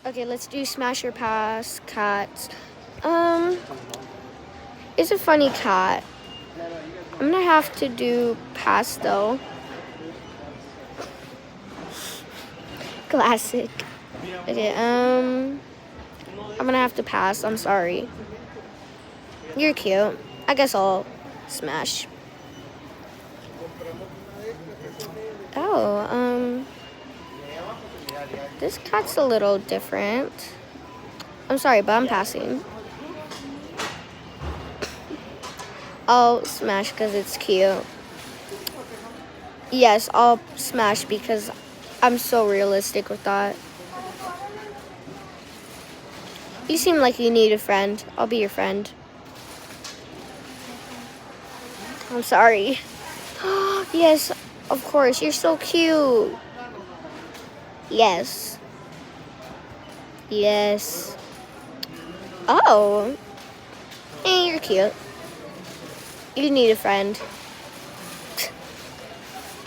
Okay, let's do smash or pass cats. It's a funny cat. I'm gonna have to do pass though. Classic. Okay, I'm gonna have to pass. I'm sorry. You're cute. I guess I'll smash. Oh, this cat's a little different. I'm sorry, but I'm passing. I'll smash because it's cute. Yes, I'll smash because I'm so realistic with that. You seem like you need a friend. I'll be your friend. I'm sorry. Yes, of course. You're so cute. Yes. Yes. Oh. You're cute. You need a friend.